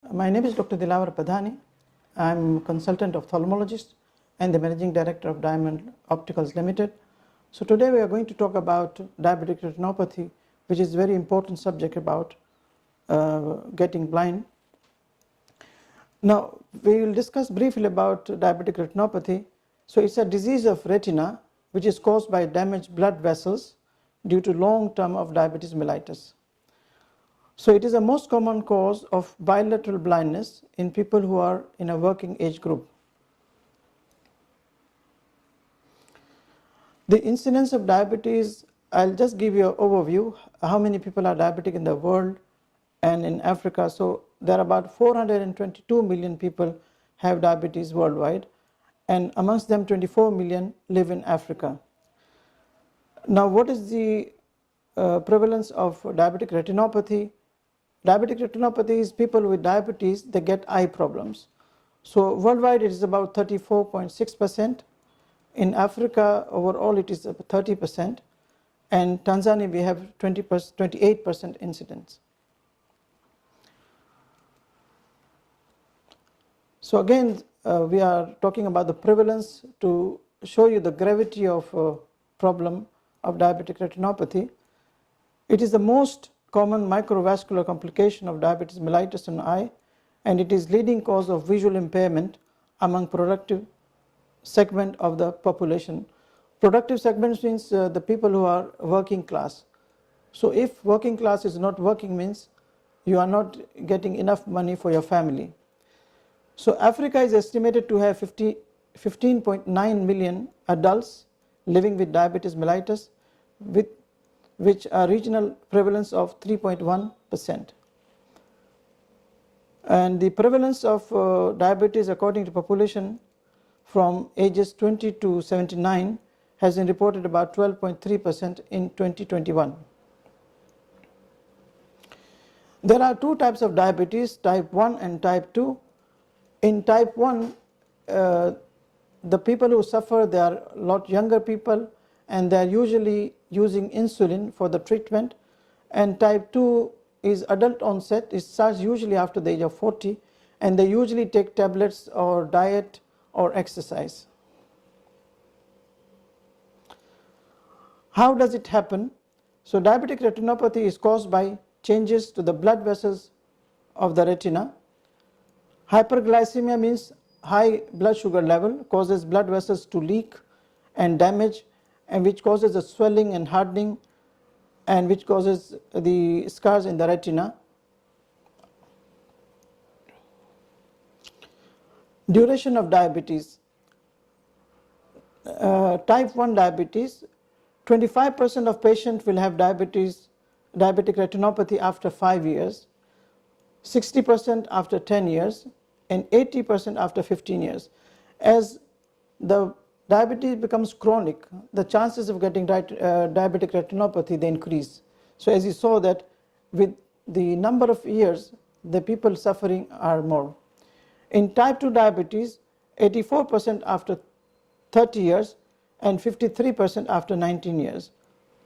My name is Dr. Dilawar Padhani. I'm a consultant ophthalmologist and the managing director of Diamond Opticals Limited. So today we are going to talk about diabetic retinopathy, which is a very important subject about getting blind. Now we will discuss briefly about diabetic retinopathy. So it's a disease of retina which is caused by damaged blood vessels due to long term of diabetes mellitus. So it is the most common cause of bilateral blindness in people who are in a working age group. The incidence of diabetes, I'll just give you an overview how many people are diabetic in the world and in Africa. So there are about 422 million people have diabetes worldwide, and amongst them 24 million live in Africa. Now what is the prevalence of diabetic retinopathy? Diabetic retinopathy is people with diabetes, they get eye problems. So worldwide it is about 34.6%. In Africa overall it is 30%. And Tanzania we have 28% incidence. So again we are talking about the prevalence to show you the gravity of problem of diabetic retinopathy. It is the most common microvascular complication of diabetes mellitus in the eye, and it is leading cause of visual impairment among productive segment of the population. Productive segments means the people who are working class. So if working class is not working means you are not getting enough money for your family. So Africa is estimated to have 15.9 million adults living with diabetes mellitus, with which are regional prevalence of 3.1%. And the prevalence of diabetes according to population from ages 20 to 79 has been reported about 12.3% in 2021. There are two types of diabetes, type 1 and type 2. In type 1, the people who suffer, they are a lot younger people, and they are usually using insulin for the treatment. And type 2 is adult onset. It starts usually after the age of 40, and they usually take tablets or diet or exercise. How does it happen? So diabetic retinopathy is caused by changes to the blood vessels of the retina. Hyperglycemia means high blood sugar level causes blood vessels to leak and damage, and which causes the swelling and hardening, and which causes the scars in the retina. Duration of diabetes. Type 1 diabetes, 25% of patients will have diabetic retinopathy after 5 years, 60% after 10 years, and 80% after 15 years. As the diabetes becomes chronic, the chances of getting diabetic retinopathy, they increase. So as you saw that with the number of years, the people suffering are more. In type 2 diabetes, 84% after 30 years and 53% after 19 years.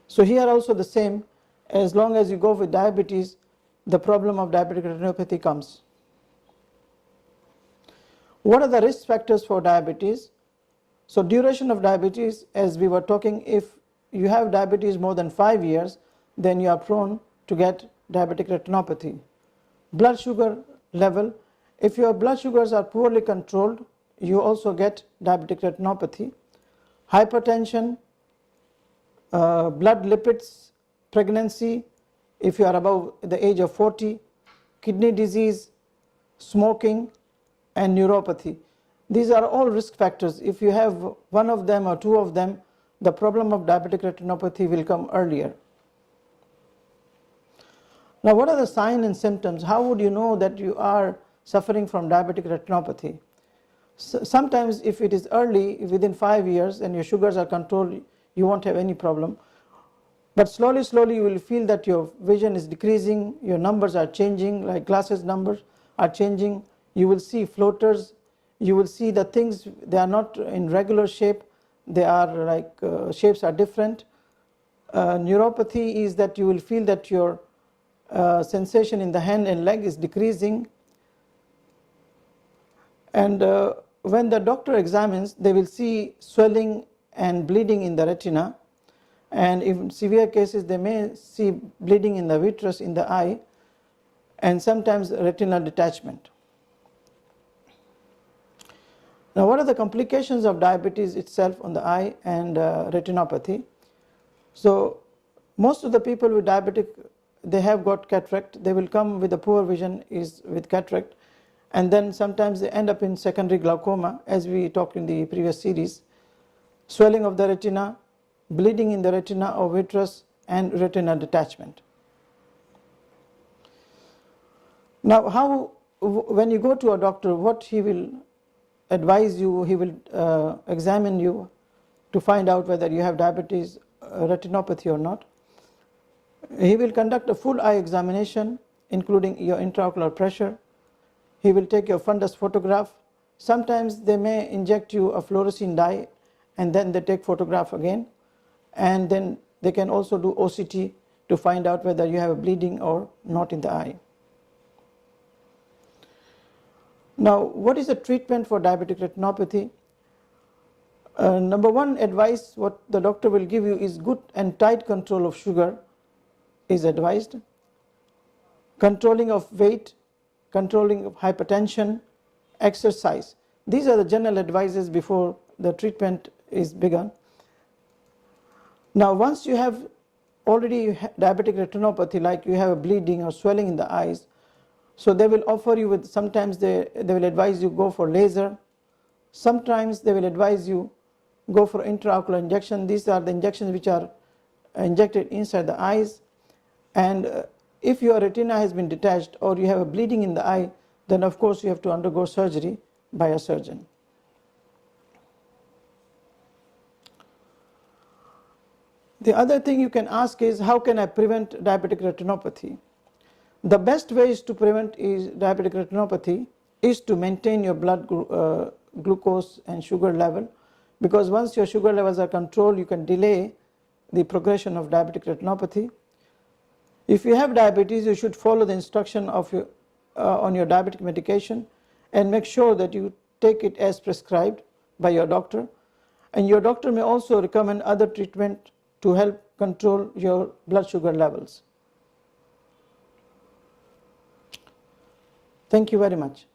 So here also the same, as long as you go with diabetes, the problem of diabetic retinopathy comes. What are the risk factors for diabetes? So duration of diabetes, as we were talking, if you have diabetes more than 5 years, then you are prone to get diabetic retinopathy. Blood sugar level, if your blood sugars are poorly controlled, you also get diabetic retinopathy. Hypertension, blood lipids, pregnancy, if you are above the age of 40, kidney disease, smoking, and neuropathy. These are all risk factors. If you have one of them or two of them, the problem of diabetic retinopathy will come earlier. Now what are the signs and symptoms? How would you know that you are suffering from diabetic retinopathy? Sometimes if it is early, within 5 years, and your sugars are controlled, you won't have any problem. But slowly you will feel that your vision is decreasing, your numbers are changing, like glasses numbers are changing. You will see floaters. You will see the things, they are not in regular shape, they are like shapes are different. Neuropathy is that you will feel that your sensation in the hand and leg is decreasing. And when the doctor examines, they will see swelling and bleeding in the retina, and in severe cases they may see bleeding in the vitreous in the eye, and sometimes retinal detachment. Now, what are the complications of diabetes itself on the eye and retinopathy? So most of the people with diabetic, they have got cataract. They will come with a poor vision is with cataract, and then sometimes they end up in secondary glaucoma, as we talked in the previous series, swelling of the retina, bleeding in the retina or vitreous, and retinal detachment. Now, when you go to a doctor, what he will advise you, he will examine you to find out whether you have diabetes retinopathy or not. He will conduct a full eye examination, including your intraocular pressure. He will take your fundus photograph. Sometimes they may inject you a fluorescein dye, and then they take photograph again, and then they can also do OCT to find out whether you have a bleeding or not in the eye. Now, what is the treatment for diabetic retinopathy? Number one advice, what the doctor will give you is good and tight control of sugar is advised. Controlling of weight, controlling of hypertension, exercise. These are the general advices before the treatment is begun. Now, once you have already diabetic retinopathy, like you have a bleeding or swelling in the eyes, so they will offer you with, sometimes they will advise you go for laser. Sometimes they will advise you go for intraocular injection. These are the injections which are injected inside the eyes. And if your retina has been detached or you have a bleeding in the eye, then of course you have to undergo surgery by a surgeon. The other thing you can ask is, how can I prevent diabetic retinopathy? The best ways to prevent diabetic retinopathy is to maintain your blood glucose and sugar level, because once your sugar levels are controlled, you can delay the progression of diabetic retinopathy. If you have diabetes, you should follow the instruction of on your diabetic medication and make sure that you take it as prescribed by your doctor. And your doctor may also recommend other treatment to help control your blood sugar levels. Thank you very much.